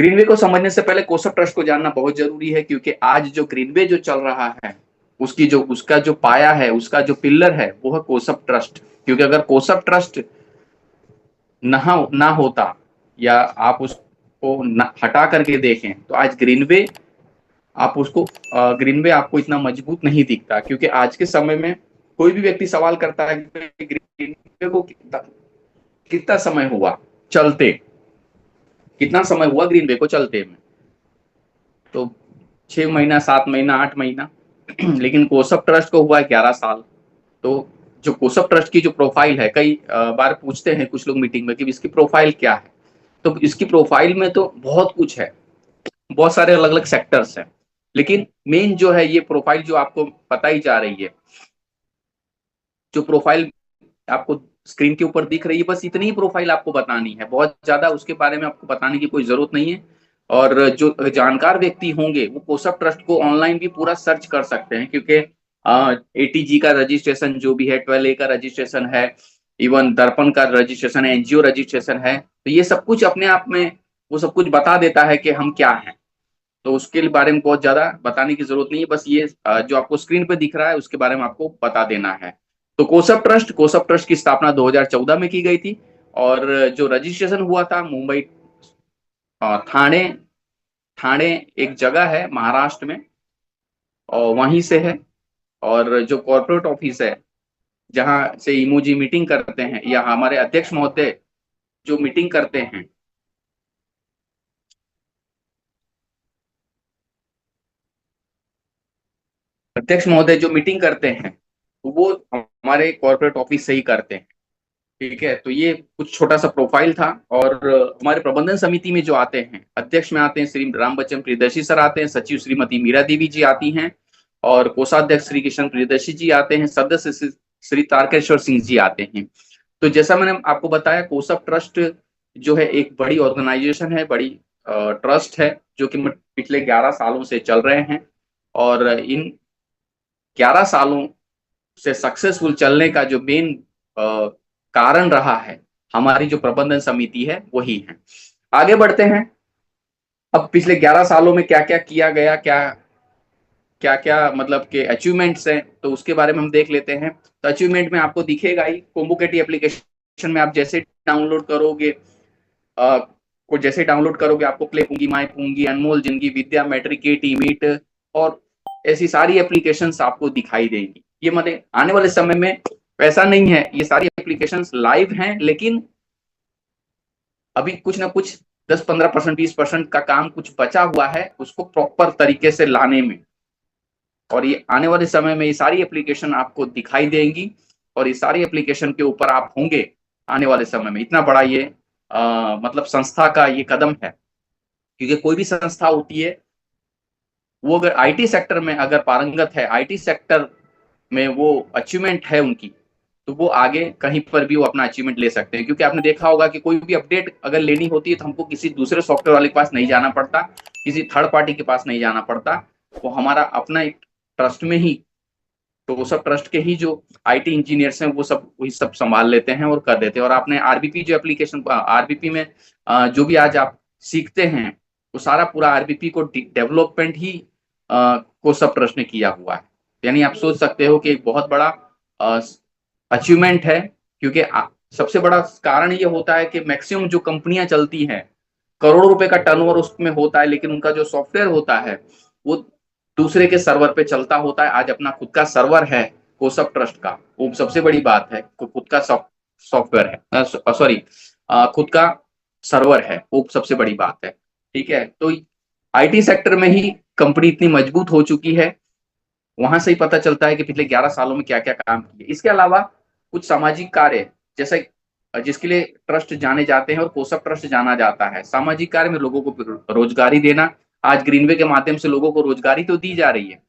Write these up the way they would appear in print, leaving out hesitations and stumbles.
Greenway को समझने से पहले कोसप ट्रस्ट को जानना बहुत जरूरी है, क्योंकि आज जो ग्रीनवे जो चल रहा है उसका जो पाया है, उसका जो पिल्लर है वो है कोसप ट्रस्ट। क्योंकि अगर कोसप ट्रस्ट ना होता, या आप उसको हटा करके देखें, तो आज ग्रीनवे आप उसको ग्रीनवे आपको इतना मजबूत नहीं दिखता। क्योंकि आज के समय में कोई भी व्यक्ति सवाल करता है कि ग्रीनवे को कितना समय हुआ चलते, कितना समय हुआ ग्रीनवे को चलते में, तो 6 महीना, 7 महीना, 8 महीना। लेकिन कोसप ट्रस्ट को हुआ 11 साल। तो जो कोसप ट्रस्ट की जो प्रोफाइल है, कई बार पूछते हैं कुछ लोग मीटिंग में कि इसकी प्रोफाइल क्या है। तो इसकी प्रोफाइल में तो बहुत कुछ है, बहुत सारे अलग अलग सेक्टर्स हैं, लेकिन मेन जो है ये प्रोफाइल जो आपको बताई जा रही है, जो प्रोफाइल आपको स्क्रीन के ऊपर दिख रही है, बस इतनी ही प्रोफाइल आपको बतानी है, बहुत ज्यादा उसके बारे में आपको बताने की कोई जरूरत नहीं है। और जो जानकार व्यक्ति होंगे वो कोसप ट्रस्ट को ऑनलाइन भी पूरा सर्च कर सकते हैं, क्योंकि एटीजी का रजिस्ट्रेशन जो भी है, 12A का रजिस्ट्रेशन है, इवन दर्पण का रजिस्ट्रेशन है, एनजीओ रजिस्ट्रेशन है, तो ये सब कुछ अपने आप में वो सब कुछ बता देता है कि हम क्या हैं। तो उसके बारे में बहुत ज्यादा बताने की जरूरत नहीं है, बस ये जो आपको स्क्रीन पे दिख रहा है उसके बारे में आपको बता देना है। तो कोसप ट्रस्ट की स्थापना 2014 में की गई थी, और जो रजिस्ट्रेशन हुआ था मुंबई, थाने थाने एक जगह है महाराष्ट्र में, और वहीं से है। और जो कॉर्पोरेट ऑफिस है, जहां से इमोजी मीटिंग करते हैं, या हमारे अध्यक्ष महोदय जो मीटिंग करते हैं, अध्यक्ष महोदय जो मीटिंग करते हैं, वो हमारे कॉर्पोरेट ऑफिस से ही करते हैं। ठीक है, तो ये कुछ छोटा सा प्रोफाइल था। और हमारे प्रबंधन समिति में जो आते हैं, अध्यक्ष में आते हैं श्री राम बच्चन प्रियदर्शी सर आते हैं, सचिव श्रीमती मीरा देवी जी आती हैं, और कोषाध्यक्ष श्री किशन प्रियदर्शी जी आते हैं, सदस्य श्री तारकेश्वर सिंह जी आते हैं। तो जैसा मैंने आपको बताया, कोसप ट्रस्ट जो है एक बड़ी ऑर्गेनाइजेशन है, बड़ी ट्रस्ट है, जो कि पिछले 11 सालों से चल रहे हैं। और इन 11 सालों से सक्सेसफुल चलने का जो मेन कारण रहा है, हमारी जो प्रबंधन समिति है वही है। आगे बढ़ते हैं। अब पिछले 11 सालों में क्या क्या किया गया, क्या क्या क्या मतलब के अचीवमेंट्स हैं, तो उसके बारे में हम देख लेते हैं। तो अचीवमेंट में आपको दिखेगा ही, कोम्बुकेटी एप्लीकेशन में आप जैसे डाउनलोड करोगे, को जैसे डाउनलोड करोगे आपको प्ले पूंगी, माई पूंगी, अनमोल जिंदगी, विद्या मैट्रिक, मीट और ऐसी सारी एप्लीकेशंस आपको दिखाई देंगी। ये मतलब आने वाले समय में ऐसा नहीं है, ये सारी एप्लीकेशंस लाइव हैं, लेकिन अभी कुछ ना कुछ 10-15%, 20% का काम कुछ बचा हुआ है उसको प्रॉपर तरीके से लाने में। और ये आने वाले समय में ये सारी एप्लीकेशन आपको दिखाई देंगी, और ये सारी एप्लीकेशन के ऊपर आप होंगे आने वाले समय में। इतना बड़ा ये मतलब संस्था का ये कदम है। क्योंकि कोई भी संस्था होती है, वो अगर आईटी सेक्टर में अगर पारंगत है, आईटी सेक्टर में वो अचीवमेंट है उनकी, तो वो आगे कहीं पर भी वो अपना अचीवमेंट ले सकते हैं। क्योंकि आपने देखा होगा कि कोई भी अपडेट अगर लेनी होती है तो हमको किसी दूसरे सॉफ्टवेयर वाले के पास नहीं जाना पड़ता, किसी थर्ड पार्टी के पास नहीं जाना पड़ता। वो हमारा अपना एक ट्रस्ट में ही, तो वो सब ट्रस्ट के ही जो आईटी इंजीनियर्स हैं वो सब वही सब संभाल लेते हैं और कर देते हैं। और आपने आरबीपी जो एप्लीकेशन, आरबीपी में जो भी आज आप सीखते हैं, वो सारा पूरा आरबीपी को डेवलपमेंट ही को सब ट्रस्ट ने किया हुआ है। यानी आप सोच सकते हो कि एक बहुत बड़ा अचीवमेंट है। क्योंकि सबसे बड़ा कारण ये होता है कि मैक्सिमम जो कंपनियां चलती हैं, करोड़ों रुपए का टर्नओवर उसमें होता है, लेकिन उनका जो सॉफ्टवेयर होता है वो दूसरे के सर्वर पे चलता होता है। आज अपना खुद का सर्वर है कोसप ट्रस्ट का, वो सबसे बड़ी बात है। खुद का सॉफ्टवेयर है, सॉरी, खुद का सर्वर है, वो सबसे बड़ी बात है। ठीक है, तो आईटी सेक्टर में ही कंपनी इतनी मजबूत हो चुकी है, वहां से ही पता चलता है कि पिछले 11 सालों में क्या क्या काम किए। इसके अलावा कुछ सामाजिक कार्य, जैसे जिसके लिए ट्रस्ट जाने जाते हैं और कोसप ट्रस्ट जाना जाता है, सामाजिक कार्य में लोगों को रोजगारी देना। आज ग्रीनवे के माध्यम से लोगों को रोजगारी तो दी जा रही है,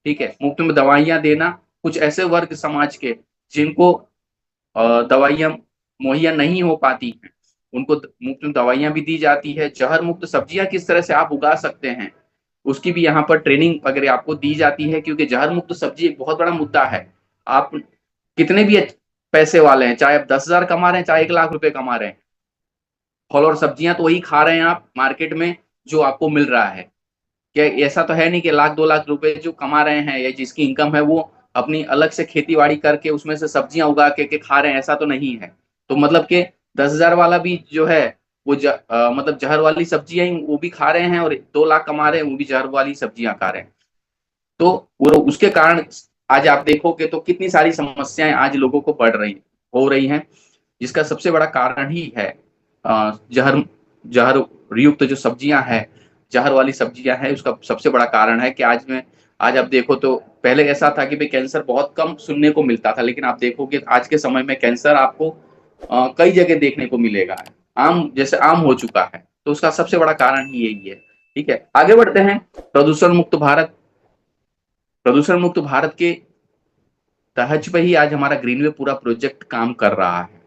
ठीक है, मुफ्त में दवाइयां देना। कुछ ऐसे वर्ग समाज के जिनको दवाइयां मुहैया नहीं हो पाती हैं, उनको मुफ्त में दवाइयां भी दी जाती है। जहर मुक्त सब्जियां किस तरह से आप उगा सकते हैं, उसकी भी यहाँ पर ट्रेनिंग वगैरह आपको दी जाती है। क्योंकि जहर मुक्त सब्जी एक बहुत बड़ा मुद्दा है। आप कितने भी पैसे वाले हैं, चाहे आप 10,000 कमा रहे हैं, चाहे 1 लाख रुपए कमा रहे हैं, फल और सब्जियां तो वही खा रहे हैं आप मार्केट में, जो आपको मिल रहा है। क्या ऐसा तो है नहीं कि लाख 2 लाख रुपए जो कमा रहे हैं या जिसकी इनकम है वो अपनी अलग से खेती बाड़ी करके उसमें से सब्जियां उगा के खा रहे हैं, ऐसा तो नहीं है। तो मतलब कि 10,000 वाला भी जो है वो मतलब जहर वाली सब्जियां ही वो भी खा रहे हैं, और 2 लाख कमा रहे हैं वो भी जहर वाली सब्जियां खा रहे हैं। तो वो उसके कारण आज आप देखोगे तो कितनी सारी समस्याएं आज लोगों को बढ़ रही हो रही हैं, जिसका सबसे बड़ा कारण ही है जहर जहर युक्त जो सब्जियां हैं, जहर वाली सब्जियां हैं, उसका सबसे बड़ा कारण है कि आज आप देखो तो पहले ऐसा था कि भाई कैंसर बहुत कम सुनने को मिलता था, लेकिन आप देखोगे आज के समय में कैंसर आपको कई जगह देखने को मिलेगा, आम जैसे आम हो चुका है। तो उसका सबसे बड़ा कारण ही यही है। ठीक है, आगे बढ़ते हैं। प्रदूषण मुक्त भारत। प्रदूषण मुक्त भारत के तहज पे ही आज हमारा ग्रीनवे पूरा प्रोजेक्ट काम कर रहा है।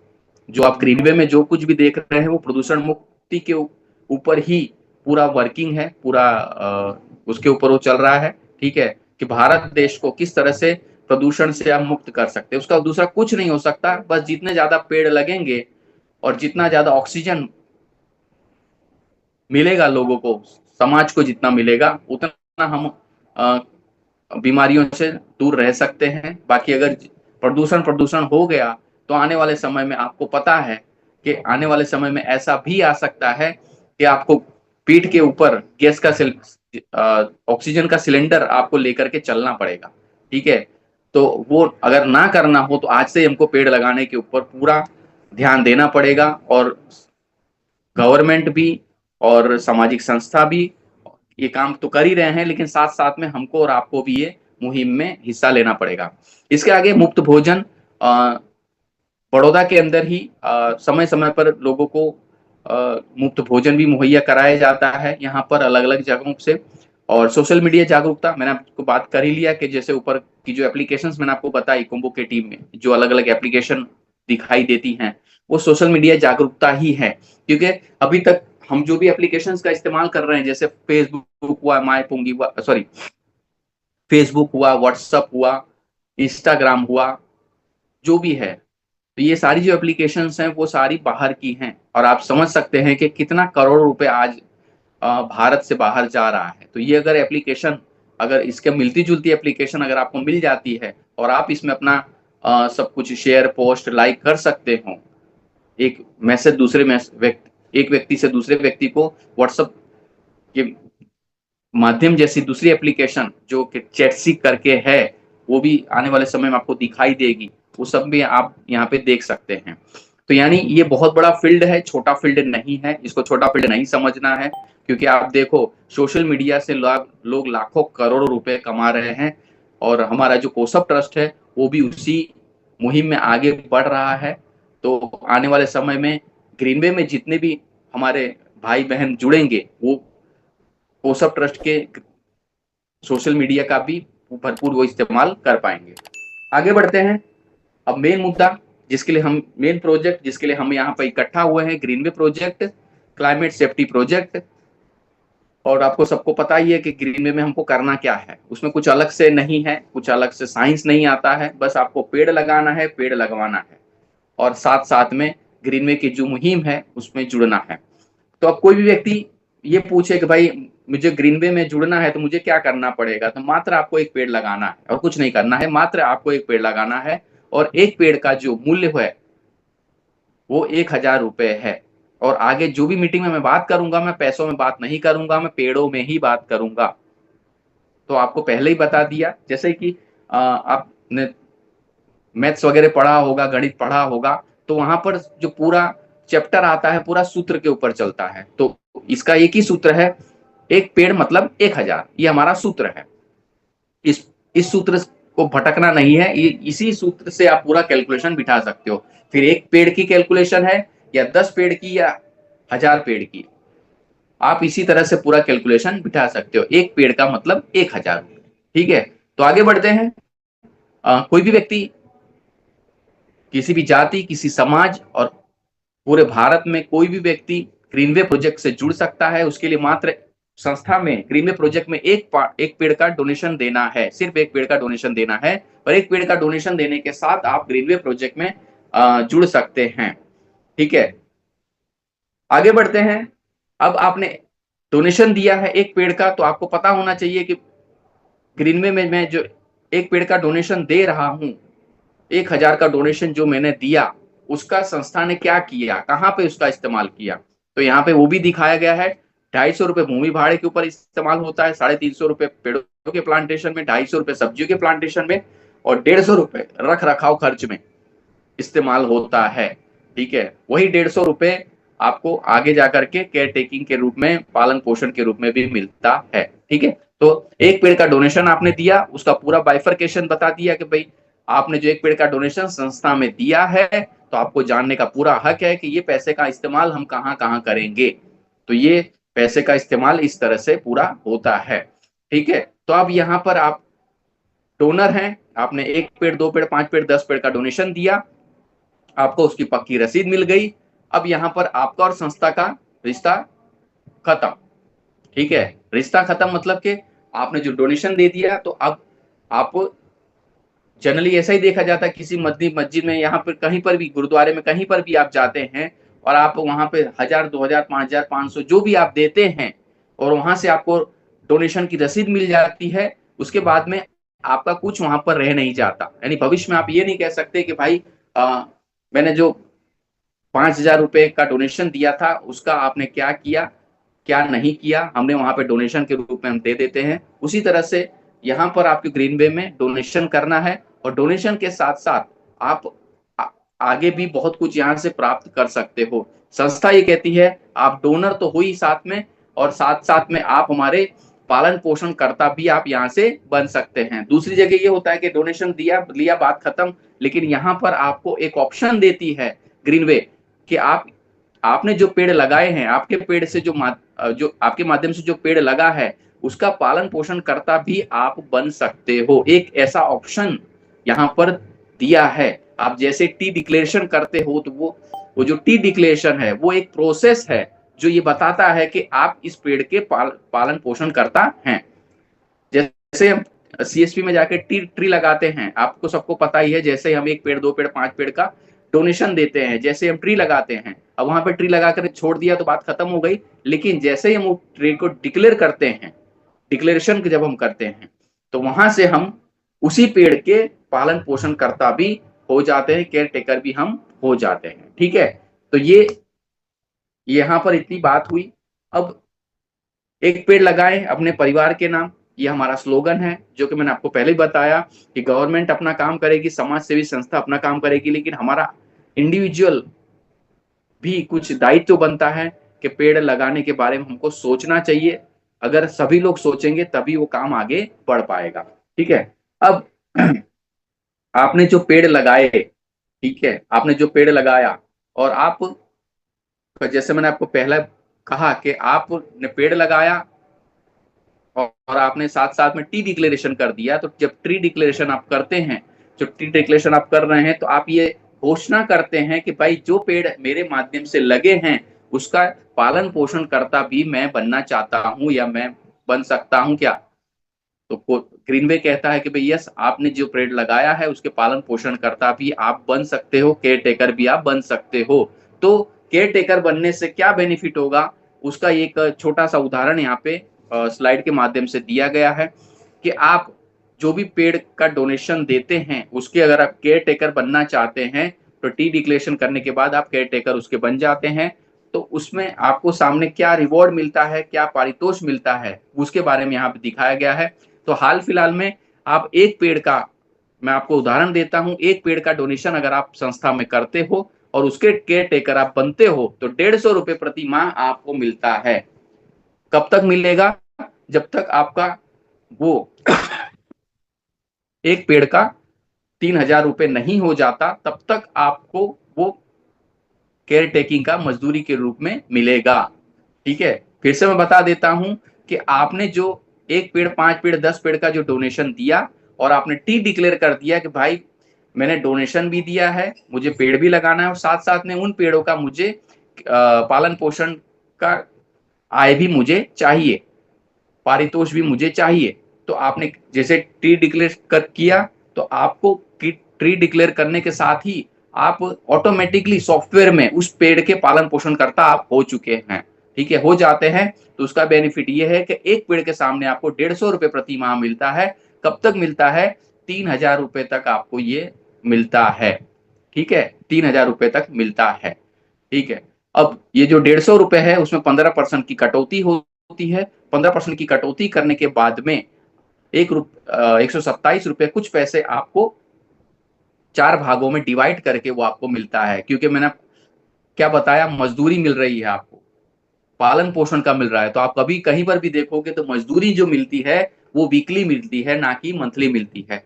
जो आप ग्रीनवे में जो कुछ भी देख रहे हैं वो प्रदूषण मुक्ति के ऊपर ही पूरा वर्किंग है, पूरा उसके ऊपर वो चल रहा है। ठीक है, कि भारत देश को किस तरह से प्रदूषण से हम मुक्त कर सकते हैं, उसका दूसरा कुछ नहीं हो सकता। बस जितने ज्यादा पेड़ लगेंगे और जितना ज्यादा ऑक्सीजन मिलेगा लोगों को, समाज को जितना मिलेगा, उतना हम अ, बीमारियों से दूर रह सकते हैं। बाकी अगर प्रदूषण प्रदूषण हो गया तो आने वाले समय में आपको पता है कि आने वाले समय में ऐसा भी आ सकता है कि आपको पीठ के ऊपर गैस का ऑक्सीजन का सिलेंडर आपको लेकर के चलना पड़ेगा। ठीक है, तो वो अगर ना करना हो तो आज से हमको पेड़ लगाने के ऊपर पूरा ध्यान देना पड़ेगा, और गवर्नमेंट भी और सामाजिक संस्था भी ये काम तो कर ही रहे हैं, लेकिन साथ साथ में हमको और आपको भी ये मुहिम में हिस्सा लेना पड़ेगा। इसके आगे मुफ्त भोजन। बड़ौदा के अंदर ही समय समय पर लोगों को मुफ्त भोजन भी मुहैया कराया जाता है यहाँ पर अलग अलग जगहों से। और सोशल मीडिया जागरूकता, मैंने आपको बात कर ही लिया कि जैसे ऊपर की जो एप्लीकेशंस मैंने आपको बताई कुंभो के टीम में जो अलग अलग एप्लीकेशन दिखाई देती हैं, वो सोशल मीडिया जागरूकता ही है। क्योंकि अभी तक हम जो भी एप्लीकेशंस का इस्तेमाल कर रहे हैं, जैसे फेसबुक हुआ, माई पुंगी हुआ, सॉरी फेसबुक हुआ, व्हाट्सअप हुआ, इंस्टाग्राम हुआ, जो भी है, तो ये सारी जो एप्लीकेशंस हैं वो सारी बाहर की हैं, और आप समझ सकते हैं कि कितना करोड़ रुपए आज भारत से बाहर जा रहा है। तो ये अगर एप्लीकेशन, अगर इसके मिलती जुलती एप्लीकेशन अगर आपको मिल जाती है और आप इसमें अपना सब कुछ शेयर पोस्ट लाइक कर सकते हो, एक मैसेज एक व्यक्ति से दूसरे व्यक्ति को व्हाट्सएप के माध्यम जैसी दूसरी एप्लीकेशन जो कि चैटसी करके है, वो भी आने वाले समय में आपको दिखाई देगी, वो सब भी आप यहाँ पे देख सकते हैं। तो यानी ये बहुत बड़ा फील्ड है, छोटा फील्ड नहीं है, इसको छोटा फील्ड नहीं समझना है। क्योंकि आप देखो सोशल मीडिया से लोग लाखों करोड़ों रुपए कमा रहे हैं, और हमारा जो कोसप ट्रस्ट है वो भी उसी मुहिम में आगे बढ़ रहा है। तो आने वाले समय में ग्रीनवे में जितने भी हमारे भाई बहन जुड़ेंगे वो कोसप ट्रस्ट के सोशल मीडिया का भी भरपूर वो इस्तेमाल कर पाएंगे। आगे बढ़ते हैं। अब मेन मुद्दा जिसके लिए हम मेन प्रोजेक्ट जिसके लिए हम यहाँ पर इकट्ठा हुए हैं, Greenway project, climate safety project. और आपको सबको पता ही है कि ग्रीनवे में हमको करना क्या है, उसमें कुछ अलग से नहीं है, कुछ अलग से साइंस नहीं आता है, बस आपको पेड़ लगाना है, पेड़ लगवाना है, और साथ साथ में ग्रीनवे की जो मुहिम है उसमें जुड़ना है। तो अब कोई भी व्यक्ति ये पूछे कि भाई मुझे ग्रीनवे में जुड़ना है तो मुझे क्या करना पड़ेगा, तो मात्र आपको एक पेड़ लगाना है और कुछ नहीं करना है, मात्र आपको एक पेड़ लगाना है। और एक पेड़ का जो मूल्य है वो 1,000 रुपए है। और आगे जो भी मीटिंग में मैं बात करूंगा, मैं पैसों में बात नहीं करूंगा, मैं पेड़ों में ही बात करूंगा। तो आपको पहले ही बता दिया, जैसे कि आपने मैथ्स वगैरह पढ़ा होगा, गणित पढ़ा होगा, तो वहां पर जो पूरा चैप्टर आता है पूरा सूत्र के ऊपर चलता है। तो इसका एक ही सूत्र है, एक पेड़ मतलब 1,000, ये हमारा सूत्र है। इस इस सूत्र को भटकना नहीं है, ये इसी सूत्र से आप पूरा कैलकुलेशन बिठा सकते हो। फिर एक पेड़ की कैलकुलेशन है या 10 पेड़ की या 1,000 पेड़ की, आप इसी तरह से पूरा कैलकुलेशन बिठा सकते हो। एक पेड़ का मतलब 1,000। ठीक है, तो आगे बढ़ते हैं। कोई भी व्यक्ति, किसी भी जाति, किसी समाज और पूरे भारत में कोई भी व्यक्ति ग्रीनवे प्रोजेक्ट से जुड़ सकता है। उसके लिए मात्र संस्था में ग्रीनवे प्रोजेक्ट में एक पेड़ का डोनेशन देना है, सिर्फ एक पेड़ का डोनेशन देना है। और एक पेड़ का डोनेशन देने के साथ आप ग्रीनवे प्रोजेक्ट में जुड़ सकते हैं। ठीक है, आगे बढ़ते हैं। अब आपने डोनेशन दिया है एक पेड़ का, तो आपको पता होना चाहिए कि ग्रीनवे में मैं जो एक पेड़ का डोनेशन दे रहा हूं, 1,000 का डोनेशन जो मैंने दिया, उसका संस्था ने क्या किया, कहाँ पे उसका इस्तेमाल किया। तो यहाँ पे वो भी दिखाया गया है। 250 रुपए भूमि भाड़े के ऊपर इस्तेमाल होता है, 350 रुपए पेड़ों के प्लांटेशन में, 250 रुपए सब्जियों के प्लांटेशन में, और 150 रुपए रख रखाव खर्च में इस्तेमाल होता है। ठीक है, वही 150 रुपए आपको आगे जाकर के केयर टेकिंग के रूप में, पालन पोषण के रूप में भी मिलता है। ठीक है, तो एक पेड़ का डोनेशन आपने दिया, उसका पूरा बाइफरकेशन बता दिया कि भाई आपने जो एक पेड़ का डोनेशन संस्था में दिया है, तो आपको जानने का पूरा हक है कि ये पैसे का इस्तेमाल हम कहाँ कहाँ करेंगे। तो ये पैसे का इस्तेमाल इस तरह से पूरा होता है। ठीक है, तो अब यहाँ पर आप डोनर हैं, आपने एक पेड़, दो पेड़, 5 पेड़, 10 पेड़ का डोनेशन दिया, आपको उसकी पक्की रसीद मिल गई। अब यहां पर आपका और संस्था का रिश्ता खत्म। ठीक है, रिश्ता खत्म मतलब कि आपने जो डोनेशन दे दिया, तो अब आप, जनरली ऐसा ही देखा जाता है किसी मस्जिद में, यहाँ पर कहीं पर भी, गुरुद्वारे में कहीं पर भी आप जाते हैं और आप वहां पे 1,000, 2,000, 5,000, 500 जो भी आप देते हैं, और वहां से आपको डोनेशन की रसीद मिल जाती है, उसके बाद में आपका कुछ वहां पर रह नहीं जाता। यानी भविष्य में आप ये नहीं कह सकते कि भाई मैंने जो 5,000 रुपए का डोनेशन दिया था, उसका आपने क्या किया, क्या नहीं किया, हमने वहां पे डोनेशन के रूप में हम दे देते हैं। उसी तरह से यहाँ पर आपके ग्रीनवे में डोनेशन करना है, और डोनेशन के साथ साथ आप आगे भी बहुत कुछ यहाँ से प्राप्त कर सकते हो। संस्था ये कहती है आप डोनर तो हुई साथ में, और साथ साथ में आप हमारे पालन पोषण करता भी आप यहाँ से बन सकते हैं। दूसरी जगह ये होता है कि डोनेशन दिया लिया, बात खत्म। लेकिन यहाँ पर आपको एक ऑप्शन देती है ग्रीनवे कि आपने जो पेड़ लगाए हैं, आपके पेड़ से जो आपके माध्यम से जो पेड़ लगा है, उसका पालन पोषण करता भी आप बन सकते हो। एक ऐसा ऑप्शन यहाँ पर दिया है। आप जैसे टी डिक्लेरेशन करते हो, तो वो जो टी डिक्लेरेशन है, वो एक प्रोसेस है जो ये बताता है कि आप इस पेड़ के पालन पोषण करता हैं। जैसे हम सीएसपी में जाके ट्री लगाते हैं, आपको सबको पता ही है, जैसे हम एक पेड़, दो पेड़, 5 पेड़ का डोनेशन देते हैं, जैसे हम ट्री लगाते हैं, अब वहां पे ट्री लगाकर छोड़ दिया तो बात खत्म हो गई। लेकिन जैसे ही हम ट्री को डिक्लेयर करते हैं, डिक्लेरेशन जब हम करते हैं, तो वहां से हम उसी पेड़ के पालन पोषण करता भी हो जाते हैं, केयर टेकर भी हम हो जाते हैं। ठीक है, तो ये यहां पर इतनी बात हुई। अब एक पेड़ लगाएं अपने परिवार के नाम, ये हमारा स्लोगन है, जो कि मैंने आपको पहले ही बताया कि गवर्नमेंट अपना काम करेगी, समाज सेवी संस्था अपना काम करेगी, लेकिन हमारा इंडिविजुअल भी कुछ दायित्व बनता है कि पेड़ लगाने के बारे में हमको सोचना चाहिए। अगर सभी लोग सोचेंगे तभी वो काम आगे बढ़ पाएगा। ठीक है, अब आपने जो पेड़ लगाए, ठीक है, आपने जो पेड़ लगाया, और आप, जैसे मैंने आपको पहले कहा कि आपने पेड़ लगाया और आपने साथ साथ में टी डिक्लेरेशन कर दिया। तो जब ट्री डिक्लेरेशन आप करते हैं, जब ट्री डिक्लेरेशन आप कर रहे हैं, तो आप ये घोषणा करते हैं कि भाई जो पेड़ मेरे माध्यम से लगे हैं, उसका पालन पोषण करता भी मैं बनना चाहता हूं, या मैं बन सकता हूं क्या। तो ग्रीनवे कहता है कि भाई यस, आपने जो पेड़ लगाया है उसके पालन पोषण करता भी आप बन सकते हो, केयर टेकर भी आप बन सकते हो। तो केयर टेकर बनने से क्या बेनिफिट होगा, उसका एक छोटा सा उदाहरण यहाँ पे स्लाइड के माध्यम से दिया गया है कि आप जो भी पेड़ का डोनेशन देते हैं, उसके अगर आप केयर टेकर बनना चाहते हैं, तो टी डिक्लेरेशन करने के बाद आप केयर टेकर उसके बन जाते हैं। तो उसमें आपको सामने क्या रिवॉर्ड मिलता है, क्या पारितोष मिलता है, उसके बारे में यहाँ पे दिखाया गया है। तो हाल फिलहाल में आप एक पेड़ का, मैं आपको उदाहरण देता हूं, एक पेड़ का डोनेशन अगर आप संस्था में करते हो और उसके केयर टेकर आप बनते हो, तो 150 रुपए प्रति माह आपको मिलता है। कब तक मिलेगा, जब तक आपका वो एक पेड़ का 3,000 रुपए नहीं हो जाता, तब तक आपको वो केयर टेकिंग का मजदूरी के रूप में मिलेगा। ठीक है, फिर से मैं बता देता हूं कि आपने जो एक पेड़, 5 पेड़, 10 पेड़ का जो डोनेशन दिया, और आपने टी डिक्लेयर कर दिया कि भाई मैंने डोनेशन भी दिया है, मुझे पेड़ भी लगाना है, और साथ साथ में उन पेड़ों का मुझे पालन पोषण का आय भी मुझे चाहिए, पारितोष भी मुझे चाहिए। तो आपने जैसे ट्री डिक्लेयर किया, तो आपको ट्री डिक्लेयर करने के साथ ही आप ऑटोमेटिकली सॉफ्टवेयर में उस पेड़ के पालन पोषण करता आप हो चुके हैं। ठीक है, हो जाते हैं, तो उसका बेनिफिट ये है कि एक पेड़ के सामने आपको 150 रुपये प्रति माह मिलता है। कब तक मिलता है? 3000 रुपये तक आपको ये मिलता है। ठीक है, 3000 रुपये तक मिलता है। ठीक है, अब ये जो 150 रुपये है उसमें 15% की कटौती होती है। 15% की कटौती करने के बाद में 127 रुपये कुछ पैसे आपको 4 भागों में डिवाइड करके वो आपको मिलता है। क्योंकि मैंने क्या बताया, मजदूरी मिल रही है आपको, पालन पोषण का मिल रहा है। तो आप कभी कहीं पर भी देखोगे तो मजदूरी जो मिलती है वो वीकली मिलती है, ना कि मंथली मिलती है।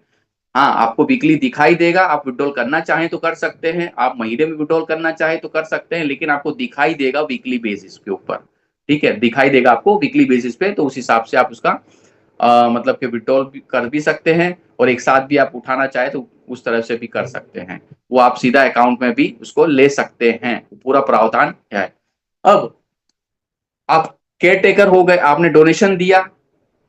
हाँ, आपको वीकली दिखाई देगा, आप विड्रॉल करना चाहें तो कर सकते हैं, आप महीने में विड्रॉल करना चाहें तो कर सकते हैं, लेकिन आपको दिखाई देगा वीकली बेसिस के ऊपर। ठीक है, दिखाई देगा आपको वीकली बेसिस पे, तो उस हिसाब से आप उसका मतलब कि विड्रॉल भी कर भी सकते हैं, और एक साथ भी आप उठाना चाहे तो उस तरह से भी कर सकते हैं। वो आप सीधा अकाउंट में भी उसको ले सकते हैं, पूरा प्रावधान है। अब आप केयर टेकर हो गए, आपने डोनेशन दिया,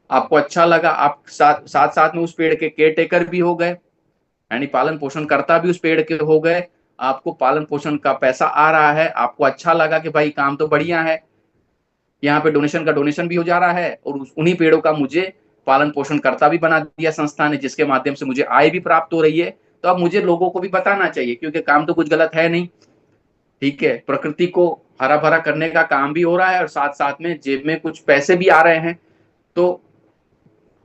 आपको अच्छा लगा, आप साथ साथ साथ में उस पेड़ के केयर टेकर भी हो गए, यानी पालन पोषण करता भी उस पेड़ के हो गए। आपको पालन पोषण का पैसा आ रहा है, आपको अच्छा लगा कि भाई काम तो बढ़िया है, यहाँ पे डोनेशन का डोनेशन भी हो जा रहा है, और उन्हीं पेड़ों का मुझे पालन पोषण करता भी बना दिया संस्था ने, जिसके माध्यम से मुझे आय भी प्राप्त हो रही है। तो अब मुझे लोगों को भी बताना चाहिए, क्योंकि काम तो कुछ गलत है नहीं। ठीक है, प्रकृति को हरा भरा करने का काम भी हो रहा है, और साथ साथ में जेब में कुछ पैसे भी आ रहे हैं। तो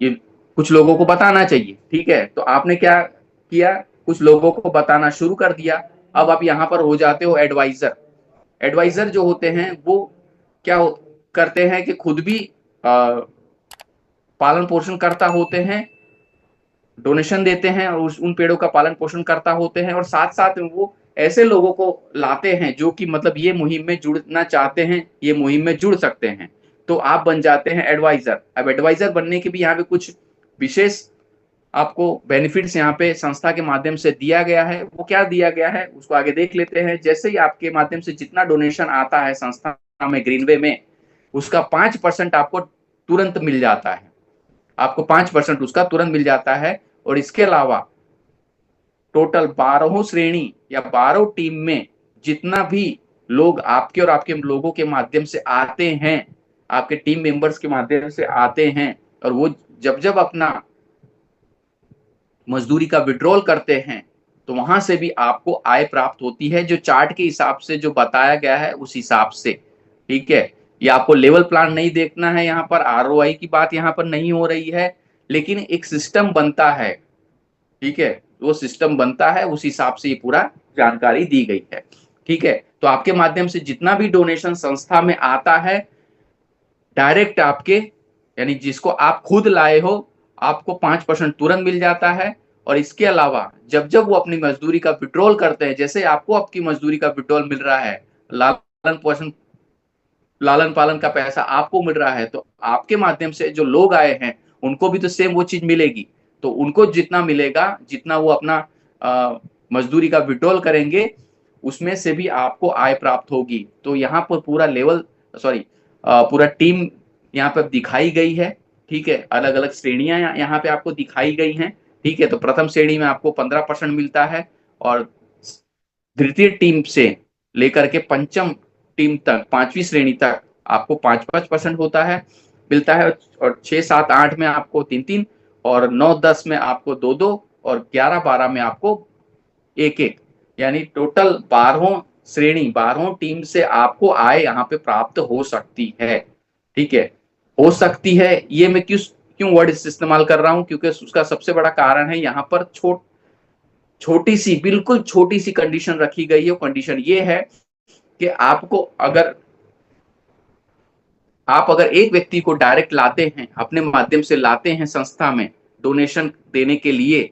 ये कुछ लोगों को बताना चाहिए। ठीक है, तो आपने क्या किया, कुछ लोगों को बताना शुरू कर दिया। अब आप यहाँ पर हो जाते हो एडवाइजर। एडवाइजर जो होते हैं वो क्या करते हैं कि खुद भी पालन पोषण करता होते हैं, डोनेशन देते हैं, और उन पेड़ों का पालन पोषण करता होते हैं, और साथ साथ में वो ऐसे लोगों को लाते हैं जो कि मतलब ये मुहिम में जुड़ना चाहते हैं, ये मुहिम में जुड़ सकते हैं। तो आप बन जाते हैं एडवाइजर। अब एडवाइजर बनने के भी यहाँ पे कुछ विशेष आपको बेनिफिट्स यहाँ पे संस्था के माध्यम से दिया गया है। वो क्या दिया गया है उसको आगे देख लेते हैं। जैसे ही आपके माध्यम से जितना डोनेशन आता है संस्था में ग्रीनवे में, उसका 5% आपको तुरंत मिल जाता है। आपको 5% उसका तुरंत मिल जाता है। और इसके अलावा टोटल 12 श्रेणी या 12 टीम में जितना भी लोग आपके और आपके लोगों के माध्यम से आते हैं, आपके टीम मेंबर्स के माध्यम से आते हैं, और वो जब जब अपना मजदूरी का विड्रॉल करते हैं, तो वहां से भी आपको आय प्राप्त होती है, जो चार्ट के हिसाब से जो बताया गया है उस हिसाब से। ठीक है, ये आपको लेवल प्लान नहीं देखना है, यहाँ पर आरओआई की बात यहाँ पर नहीं हो रही है, लेकिन एक सिस्टम बनता है। ठीक है, वो सिस्टम बनता है, उस हिसाब से ये पूरा जानकारी दी गई है। ठीक है, तो आपके माध्यम से जितना भी डोनेशन संस्था में आता है, डायरेक्ट आपके, यानी जिसको आप खुद लाए हो, आपको 5% तुरंत मिल जाता है। और इसके अलावा जब जब वो अपनी मजदूरी का विड्रॉल करते हैं, जैसे आपको आपकी मजदूरी का विड्रॉल मिल रहा है, लालन पोषण लालन पालन का पैसा आपको मिल रहा है, तो आपके माध्यम से जो लोग आए हैं उनको भी तो सेम वो चीज मिलेगी। तो उनको जितना मिलेगा, जितना वो अपना मजदूरी का विड्रॉल करेंगे, उसमें से भी आपको आय प्राप्त होगी। तो यहाँ पर पूरा लेवल, सॉरी, पूरा टीम यहाँ पर दिखाई गई है। ठीक है, अलग अलग श्रेणियां यहाँ पे आपको दिखाई गई हैं। ठीक है, तो प्रथम श्रेणी में आपको 15% मिलता है, और द्वितीय टीम से लेकर के पंचम टीम तक, 5वीं श्रेणी तक आपको 5-5% होता है, मिलता है। और 6, 7, 8 में आपको 3-3, और 9, 10 में आपको 2-2, और 11, 12 में आपको 1-1, यानी टोटल 12 श्रेणी, 12 टीम से आपको आय यहाँ पे प्राप्त हो सकती है। ठीक है, हो सकती है, ये मैं क्यों वर्ड इस्तेमाल कर रहा हूं, क्योंकि उसका सबसे बड़ा कारण है यहाँ पर छोटी सी, बिल्कुल छोटी सी कंडीशन रखी गई है। कंडीशन ये है कि आप अगर एक व्यक्ति को डायरेक्ट लाते हैं, अपने माध्यम से लाते हैं संस्था में डोनेशन देने के लिए,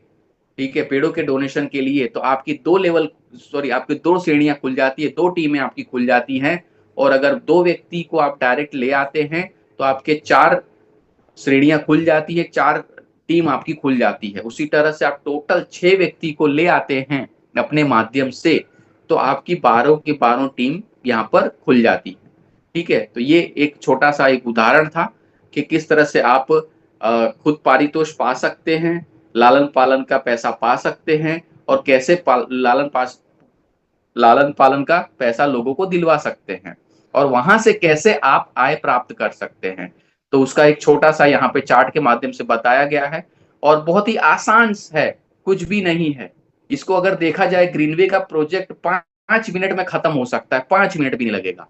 ठीक है, पेड़ों के डोनेशन के लिए, तो आपकी आपकी 2 श्रेणियां खुल जाती है, 2 टीमें आपकी खुल जाती हैं। और अगर 2 व्यक्ति को आप डायरेक्ट ले आते हैं, तो आपके 4 श्रेणियां खुल जाती है, 4 टीम आपकी खुल जाती है। उसी तरह से आप टोटल 6 व्यक्ति को ले आते हैं अपने माध्यम से, तो आपकी 12 की 12 टीम यहाँ पर खुल जाती है। ठीक है, तो ये एक छोटा सा एक उदाहरण था कि किस तरह से आप खुद पारितोष पा सकते हैं, लालन पालन का पैसा पा सकते हैं, और कैसे लालन पालन का पैसा लोगों को दिलवा सकते हैं। और वहां से कैसे आप आय प्राप्त कर सकते हैं। तो उसका एक छोटा सा यहाँ पे चार्ट के माध्यम से बताया गया है और बहुत ही आसान है, कुछ भी नहीं है। इसको अगर देखा जाए, ग्रीनवे का प्रोजेक्ट 5 मिनट में खत्म हो सकता है, 5 मिनट भी नहीं लगेगा,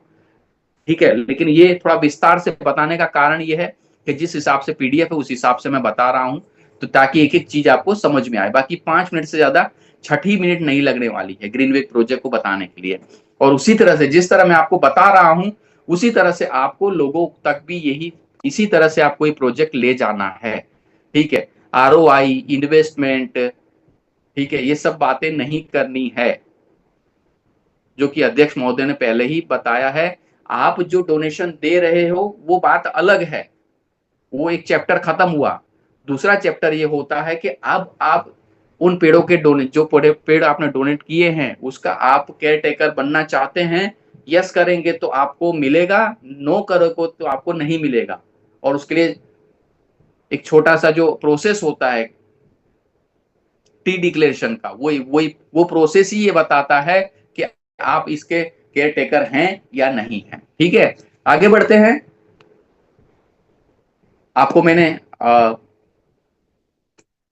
ठीक है। लेकिन ये थोड़ा विस्तार से बताने का कारण ये है कि जिस हिसाब से पीडीएफ है उस हिसाब से मैं बता रहा हूं, तो ताकि एक एक चीज आपको समझ में आए। बाकी 5 मिनट से ज्यादा छठी मिनट नहीं लगने वाली है ग्रीनवे प्रोजेक्ट को बताने के लिए। और उसी तरह से जिस तरह मैं आपको बता रहा हूं, उसी तरह से आपको लोगों तक भी यही इसी तरह से आपको ये प्रोजेक्ट ले जाना है, ठीक है। आरओआई, इन्वेस्टमेंट, ठीक है, ये सब बातें नहीं करनी है, जो कि अध्यक्ष महोदय ने पहले ही बताया है। आप जो डोनेशन दे रहे हो वो बात अलग है, वो एक चैप्टर खत्म हुआ। दूसरा चैप्टर ये होता है कि अब आप उन पेड़ों के डोनेट, जो पेड़ आपने डोनेट किए हैं उसका आप केयर टेकर बनना चाहते हैं। यस करेंगे तो आपको मिलेगा, नो करोगे तो आपको नहीं मिलेगा। और उसके लिए एक छोटा सा जो प्रोसेस होता है टी डिक्लेरेशन का, वो प्रोसेस ही ये बताता है कि आप इसके केयर टेकर हैं या नहीं है, ठीक है। आगे बढ़ते हैं। आपको मैंने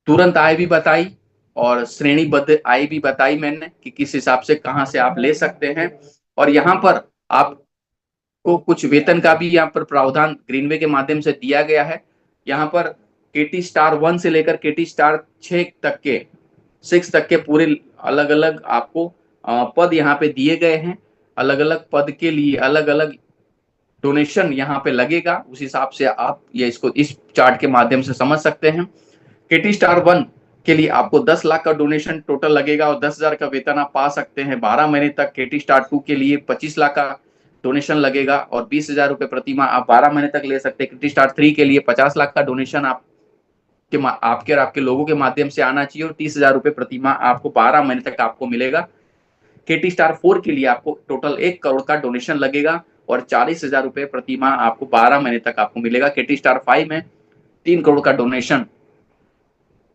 तुरंत आय भी बताई और श्रेणीबद्ध आय भी बताई मैंने कि किस हिसाब से कहां से आप ले सकते हैं। और यहाँ पर आपको कुछ वेतन का भी यहाँ पर प्रावधान ग्रीनवे के माध्यम से दिया गया है। यहाँ पर केटी स्टार 1 से लेकर केटी स्टार 6 तक के पूरे अलग अलग आपको पद यहाँ पे दिए गए हैं। अलग अलग पद के लिए अलग अलग डोनेशन यहाँ पे लगेगा, उस हिसाब से आप ये इसको इस चार्ट के माध्यम से समझ सकते हैं। केटी स्टार 1 के लिए आपको 10 लाख का डोनेशन टोटल लगेगा और 10,000 का वेतन आप पा सकते हैं 12 महीने तक। केटी स्टार 2 के लिए 25 लाख का डोनेशन लगेगा और 20,000 रुपए प्रति माह आप 12 महीने तक ले सकते हैं। केटी स्टार 3 के लिए 50 लाख का डोनेशन आपके और आपके लोगों के माध्यम से आना चाहिए और 30,000 रुपए प्रति माह आपको 12 महीने तक आपको मिलेगा। केटी स्टार 4 के लिए आपको टोटल 1 करोड़ का डोनेशन लगेगा और 40,000 रुपए प्रति माह आपको 12 महीने तक आपको मिलेगा। केटी स्टार 5 में 3 करोड़ का डोनेशन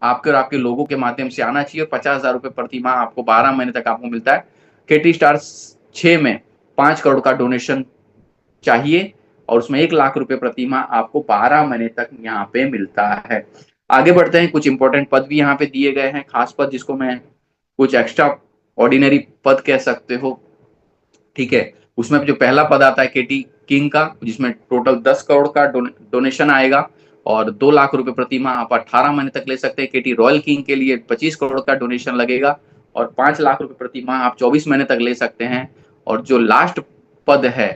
आपके और आपके लोगों के माध्यम से आना चाहिए और 50,000 रुपए प्रति माह आपको 12 महीने तक आपको मिलता है। केटी स्टार 6 में 5 करोड़ का डोनेशन चाहिए और उसमें 1 लाख रुपए प्रति माह आपको 12 महीने तक यहाँ पे मिलता है। आगे बढ़ते हैं। कुछ इंपॉर्टेंट पद भी यहाँ पे दिए गए हैं, खास पद जिसको मैं कुछ एक्स्ट्रा ऑर्डिनरी पद कह सकते हो, ठीक है। उसमें जो पहला पद आता है केटी किंग का, जिसमें टोटल 10 करोड़ का डोनेशन आएगा और 2 लाख रुपए प्रति माह आप 18 महीने तक ले सकते हैं। केटी रॉयल किंग के लिए 25 करोड़ का डोनेशन लगेगा और 5 लाख रुपए प्रति माह आप 24 महीने तक ले सकते हैं। और जो लास्ट पद है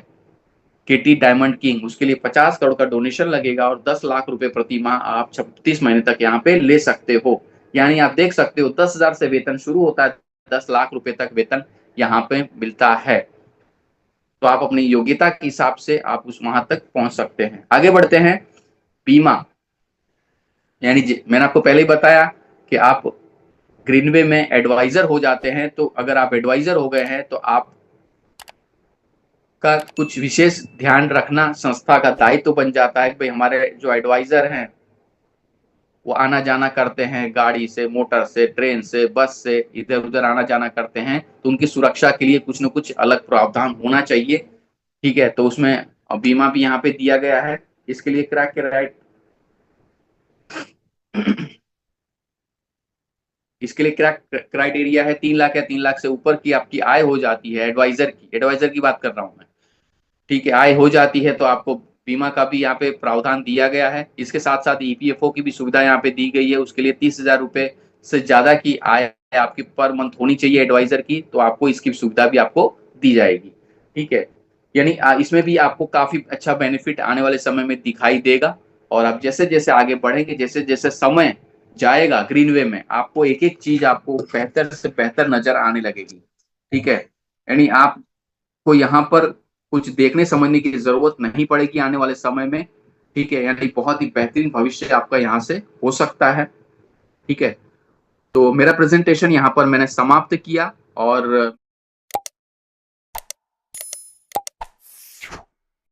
केटी डायमंड किंग, उसके लिए 50 करोड़ का डोनेशन लगेगा और 10 लाख रुपए प्रति माह आप 36 महीने तक यहाँ पे ले सकते हो। यानी आप देख सकते हो 10,000 से वेतन शुरू होता है, 10 लाख रुपए तक वेतन यहाँ पे मिलता है। तो आप अपनी योग्यता के हिसाब से आप उस वहां तक पहुंच सकते हैं। आगे बढ़ते हैं। बीमा, यानी मैंने आपको पहले ही बताया कि आप ग्रीनवे में एडवाइजर हो जाते हैं, तो अगर आप एडवाइजर हो गए हैं तो आप का कुछ विशेष ध्यान रखना संस्था का दायित्व तो बन जाता है कि भाई हमारे जो एडवाइजर हैं वो आना जाना करते हैं, गाड़ी से, मोटर से, ट्रेन से, बस से इधर उधर आना जाना करते हैं, तो उनकी सुरक्षा के लिए कुछ न कुछ अलग प्रावधान होना चाहिए, ठीक है। तो उसमें बीमा भी यहाँ पे दिया गया है। इसके लिए इसके लिए क्या क्राइटेरिया है, 3 लाख या 3 लाख से ऊपर की आपकी आय हो जाती है, एडवाइजर की बात कर रहा हूं मैं, ठीक है। आय हो जाती है तो आपको बीमा का भी यहाँ पे प्रावधान दिया गया है। इसके साथ साथ ईपीएफओ की भी सुविधा यहाँ पे दी गई है। उसके लिए 30,000 रुपए से ज्यादा की आय आपकी पर मंथ होनी चाहिए एडवाइजर की, तो आपको इसकी सुविधा भी आपको दी जाएगी, ठीक है। यानी इसमें भी आपको काफी अच्छा बेनिफिट आने वाले समय में दिखाई देगा। और आप जैसे जैसे आगे बढ़ेंगे, जैसे जैसे समय जाएगा ग्रीनवे में, आपको एक एक चीज आपको बेहतर से बेहतर नजर आने लगेगी, ठीक है। यानी आपको यहाँ पर कुछ देखने समझने की जरूरत नहीं पड़ेगी आने वाले समय में, ठीक है। यानी बहुत ही बेहतरीन भविष्य आपका यहाँ से हो सकता है, ठीक है। तो मेरा प्रेजेंटेशन यहाँ पर मैंने समाप्त किया और